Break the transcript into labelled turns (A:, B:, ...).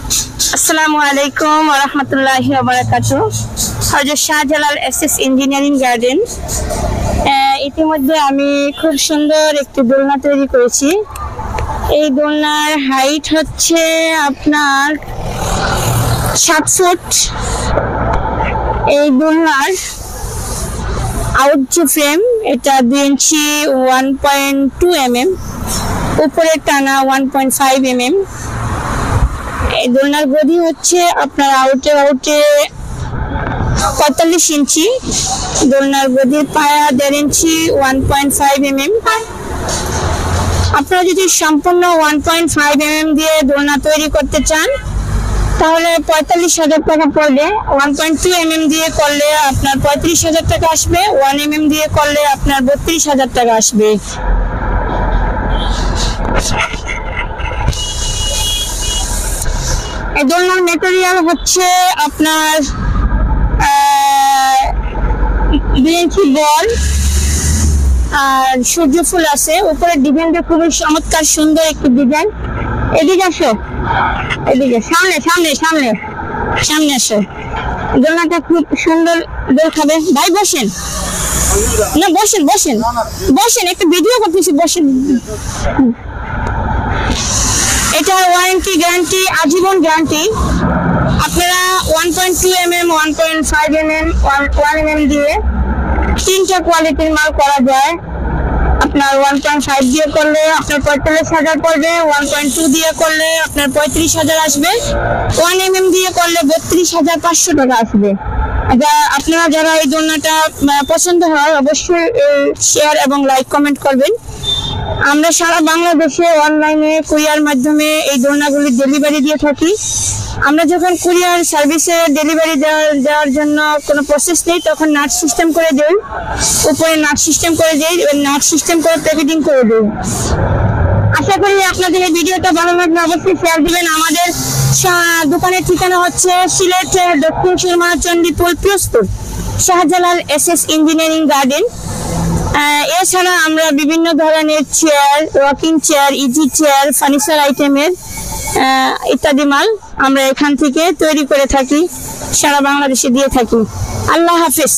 A: আসসালামু আলাইকুম ওয়া রাহমাতুল্লাহি ওয়া বারাকাতুহু। Hazrat Shahjalal SS engineering garden. ইতিমধ্যে আমি খুব সুন্দর একটি দোলনা তৈরি করেছি। এই দোলনার হাইট হচ্ছে আপনার 7 ফুট। এই দোলনার আউট যে ফ্রেম এটা 2 ইঞ্চি 1.2 mm, উপরে টানা 1.5 mm। এই দোলনার গদি হচ্ছে আপনার আউটে 45 ইঞ্চি। দোলনার গদির পায়া 1.5 ইঞ্চি 1.5 mm। আপনারা যদি সম্পূর্ণ 1.5 mm দিয়ে দোলনা তৈরি করতে চান তাহলে 45,000 টাকা পড়বে। 1.2 mm দিয়ে করলে আপনার 35,000 টাকা আসবে। 1 mm দিয়ে করলে আপনার 32,000 টাকা আসবে। এই দোলনার ম্যাটেরিয়াল হচ্ছে আপনার 2 ইঞ্চি বল আর সূর্য ফুল আছে। উপরে ডিজাইনটা খুবই চমৎকার সুন্দর একটি ডিজাইন। এদিকে আসো, এদিকে সামনে সামনে সামনে সামনে আসো। দোলনাটা খুব সুন্দর দোল খাবে। ভাই বসেন, না বসেন বসেন বসেন, একটা ভিডিও করতেছি, বসেন। এটা ওয়ারেন্টি গ্যারান্টি, আজীবন গ্যারান্টি। আপনারা 1.2 mm, 1.5 mm, 1 mm দিয়ে 3টা কোয়ালিটির মাল করা যায়। আপনার 1.5 দিয়ে করলে আপনার 45,000 পড়বে। 1.2 দিয়ে করলে আপনার 35,000 আসবে। 1 mm দিয়ে করলে 32,500 টাকা আসবে। আপনারা যারা এই দোলনাটা পছন্দ হয় অবশ্যই শেয়ার এবং লাইক কমেন্ট করবেন। আমরা সারা বাংলাদেশে অনলাইনে কুরিয়ার মাধ্যমে এই দোলনাগুলি ডেলিভারি দিয়ে থাকি। আমরা যখন কুরিয়ার সার্ভিসে ডেলিভারি দেওয়ার জন্য কোনো প্রসেস নেই তখন নাট সিস্টেম করে দেই, উপরে নাট সিস্টেম করে দেই, নাট সিস্টেম করে প্যাকেজিং করে দেই। আশা করি আপনাদের এই ভিডিওটা ভালো লাগলে অবশ্যই শেয়ার দিবেন। আমাদের দোকানের ঠিকানা হচ্ছে সিলেট দক্ষিণ সুরমা চণ্ডীপুর প্রস্তুত শাহজালাল এসএস ইঞ্জিনিয়ারিং গার্ডেন। এছাড়া আমরা বিভিন্ন ধরনের chair, rocking chair, easy chair, furniture আইটেমের ইত্যাদি মাল আমরা এখান থেকে তৈরি করে থাকি, সারা বাংলাদেশে দিয়ে থাকি। আল্লাহ হাফেজ।